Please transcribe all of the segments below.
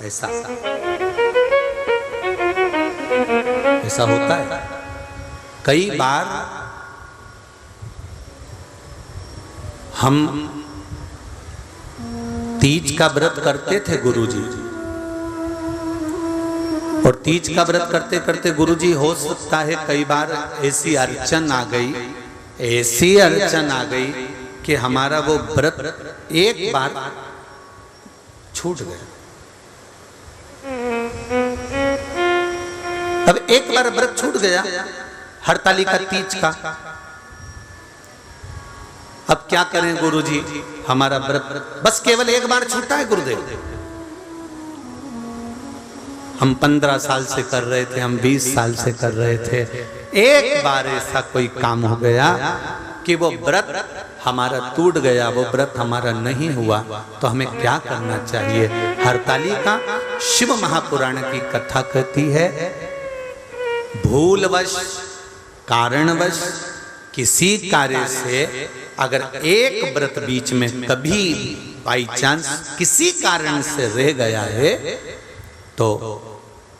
ऐसा ऐसा होता है। कई बार हम तीज का व्रत करते थे गुरुजी, और तीज का व्रत करते करते गुरुजी हो सकता है कई बार ऐसी अड़चन आ गई, ऐसी अड़चन आ गई कि हमारा वो व्रत एक बार छूट गया। अब एक बार व्रत छूट गया हरतालिका तीज का, अब क्या करें गुरुजी, हमारा व्रत बस केवल एक बार छूटा है गुरुदेव। हम 15 साल से कर रहे थे, हम 20 साल से कर रहे थे, एक बार ऐसा कोई काम हो गया कि वो व्रत हमारा टूट गया, वो व्रत हमारा नहीं हुआ, तो हमें क्या करना चाहिए? हरतालिका शिव महापुराण की कथा कहती है, भूलवश कारणवश किसी कार्य से अगर एक व्रत बीच में कभी बाई चांस किसी कारण से रह गया है तो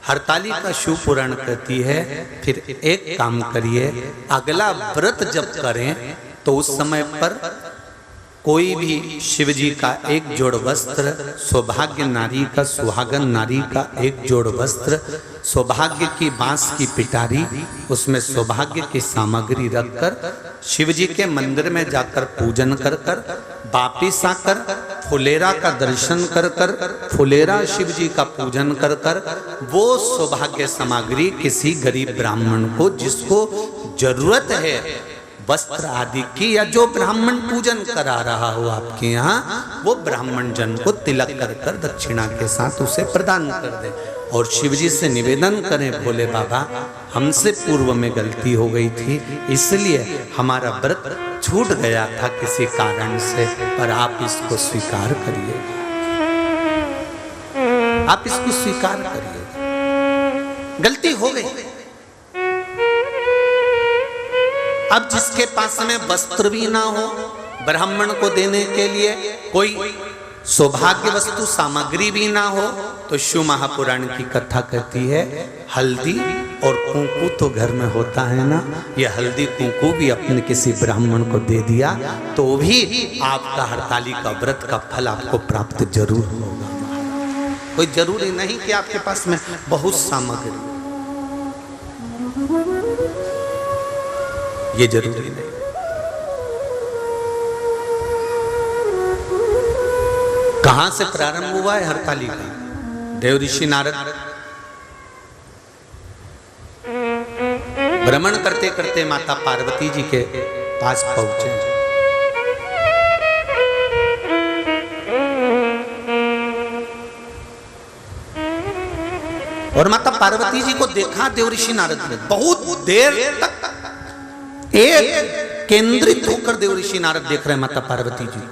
हरतालिका शिव पुराण कहती है फिर एक काम करिए, अगला व्रत जब करें तो उस समय पर कोई भी शिव जी का एक जोड़ वस्त्र, सौभाग्य नारी का, सुहागन नारी का एक जोड़ वस्त्र, सौभाग्य की बांस की पिटारी, उसमें सौभाग्य की सामग्री रखकर शिव जी के मंदिर में जाकर पूजन कर कर वापिस आकर फुलेरा का दर्शन कर कर, फुलेरा शिव जी का पूजन कर कर वो सौभाग्य सामग्री किसी गरीब ब्राह्मण को जिसको जरूरत है वस्त्र आदि की, या जो ब्राह्मण पूजन करा रहा हो आपके यहाँ, वो ब्राह्मण जन को तिलक कर कर दक्षिणा के साथ उसे प्रदान कर दे और शिव जी से निवेदन करें, भोले बाबा हमसे पूर्व में गलती हो गई थी, इसलिए हमारा व्रत छूट गया था किसी कारण से, पर आप इसको स्वीकार करिए, आप इसको स्वीकार करिए, गलती हो गई। अब जिसके पास में वस्त्र भी ना हो ब्राह्मण को देने के लिए, कोई सौभाग्य वस्तु सामग्री भी ना हो, तो शिव महापुराण की कथा कहती है हल्दी और कुंकू तो घर में होता है ना, ये हल्दी कुंकू भी अपने किसी ब्राह्मण को दे दिया तो भी आपका हरतालिका व्रत का फल आपको प्राप्त जरूर होगा। कोई जरूरी नहीं कि आपके पास में बहुत सामग्री, ये जरूरी नहीं। कहां से प्रारंभ हुआ है हरतालिका? देव ऋषि नारद भ्रमण करते करते माता पार्वती जी के पास पहुंचे। और माता पार्वती जी को देखा देव ऋषि नारद ने, बहुत देर तक एक केंद्रित होकर देव ऋषि नारद देख रहे हैं माता पार्वती जी।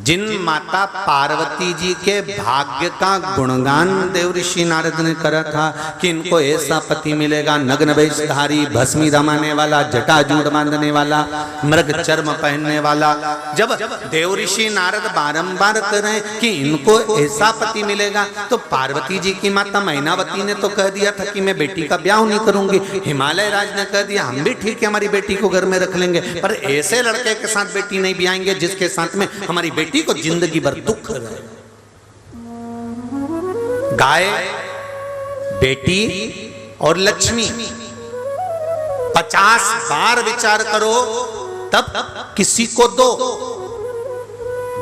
जिन माता पार्वती जी के भाग्य का गुणगान देव ऋषि नारद ने करा था कि इनको ऐसा पति मिलेगा, नग्न वेशधारी, भस्मी रमाने वाला, जटाजूट बांधने वाला, मृग चर्म पहनने वाला, जब देव ऋषि नारद बारंबार कर रहे हैं कि इनको ऐसा पति मिलेगा, तो पार्वती जी की माता मैनावती ने तो कह दिया था कि मैं बेटी का ब्याह नहीं करूंगी। हिमालय राज ने कह दिया हम भी ठीक है हमारी बेटी को घर में रख लेंगे, पर ऐसे लड़के के साथ बेटी नहीं ब्याहेंगे जिसके साथ में हमारी बेटी को जिंदगी भर दुख रहे। गाय, बेटी और लक्ष्मी 50 बार विचार करो तब किसी को दो।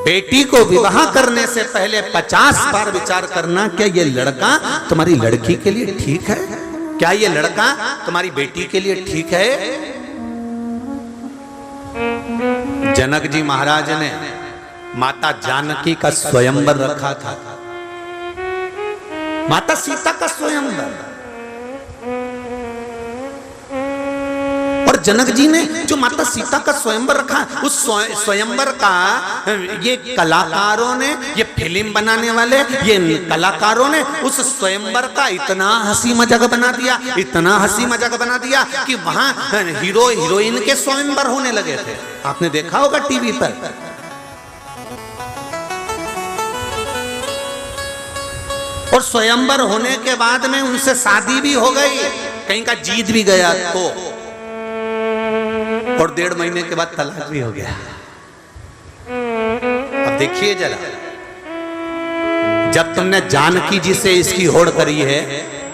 बेटी को विवाह करने से पहले 50 बार विचार करना, क्या ये लड़का तुम्हारी लड़की के लिए ठीक है? क्या ये लड़का तुम्हारी बेटी के लिए ठीक है? जनक जी महाराज ने माता जानकी का स्वयंवर रखा था, माता सीता का स्वयंवर, और जनक जी ने जो माता सीता का स्वयंवर रखा, उस स्वयंवर का ये कलाकारों ने, ये फिल्म बनाने वाले ये कलाकारों ने उस स्वयंवर का इतना हंसी मजाक बना दिया, इतना हंसी मजाक बना दिया कि वहां हीरो हीरोइन के स्वयंवर होने लगे थे। आपने देखा होगा टीवी पर। और स्वयंवर होने के बाद में उनसे शादी भी हो गई, कहीं का जीत भी गया तो, और 1.5 महीने के बाद तलाक भी हो गया। अब देखिए जरा, जब तुमने जानकी जी से इसकी होड़ करी है,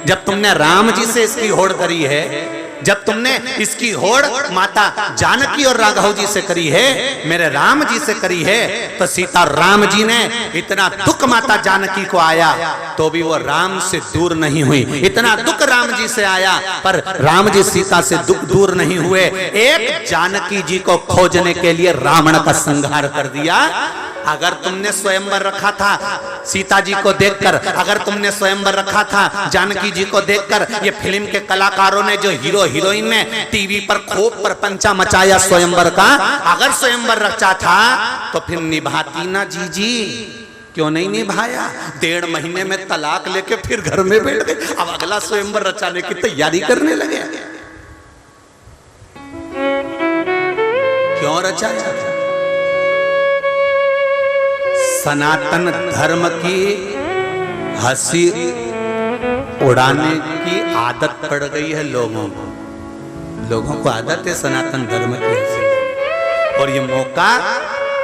जब तुमने राम जी से इसकी होड़ करी है, जब तुमने इसकी होड़ माता जानकी और राघव जी से करी है, मेरे राम जी से करी है, तो सीता राम जी ने इतना दुख माता जानकी को आया तो भी वो राम से दूर नहीं हुई। इतना दुख राम जी से आया पर राम जी सीता से दुख दूर नहीं हुए। एक जानकी जी को खोजने के लिए रावण का संहार कर दिया। अगर तुमने स्वयंवर रखा था सीता जी को देखकर, अगर तुमने स्वयंवर रखा था जानकी जी को देखकर, ये फिल्म के कलाकारों ने जो हीरो हीरोइन ने टीवी पर खूब प्रपंचा मचाया स्वयंवर का, अगर स्वयंवर रचा था तो फिर निभाती ना जीजी, क्यों नहीं निभाया? 1.5 महीने में तलाक लेके फिर घर में बैठ गए, अब अगला स्वयंवर रचाने की तैयारी करने लगे। क्यों रचाया? सनातन धर्म की हंसी उड़ाने की आदत पड़ गई है लोगों को। लोगों को आदत है सनातन धर्म की हंसी, और ये मौका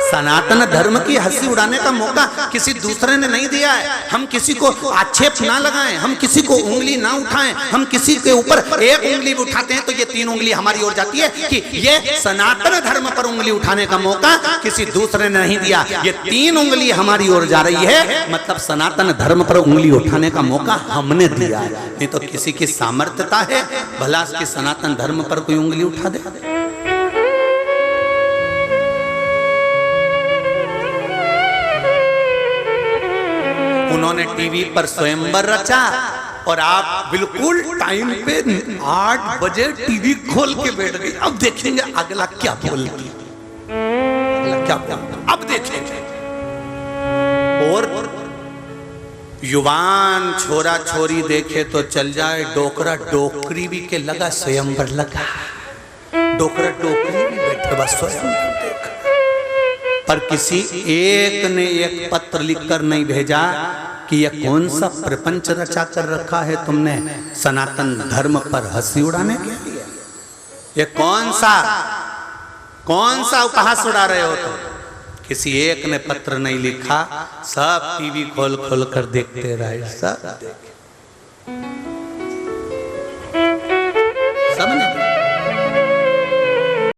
सनातन धर्म की हंसी उड़ाने का मौका किसी दूसरे ने नहीं दिया है। हम किसी को आक्षेप ना लगाएं, हम किसी को उंगली ना उठाएं, हम किसी के ऊपर एक उंगली भी उठाते हैं तो ये 3 उंगली हमारी ओर जाती है कि ये सनातन धर्म पर उंगली उठाने का मौका किसी दूसरे ने नहीं दिया। ये 3 उंगली हमारी ओर जा रही है, मतलब सनातन धर्म पर उंगली उठाने का मौका हमने दिया है। नहीं तो किसी की सामर्थ्यता है भला कि सनातन धर्म पर कोई उंगली उठा दे? उन्होंने टीवी पर स्वयंवर रचा और आप बिल्कुल टाइम पे 8 बजे टीवी खोल के बैठ गए। अब देखेंगे अगला क्या बोलती, क्या अब देखेंगे। और युवान छोरा छोरी देखे तो चल जाए, डोकरा डोकरी भी के लगा स्वयंवर लगा, डोकरा डोकरी भी बैठे बस स्वयंवर देख। पर किसी एक ने एक पत्र लिखकर नहीं भेजा कि ये कौन सा प्रपंच रचा कर रखा है तुमने सनातन धर्म पर हंसी उड़ाने के लिए? ये कौन सा उपहास उड़ा रहे हो तुम? किसी एक ने पत्र नहीं लिखा, सब टीवी खोल खोल कर देखते रहे, सब देखे।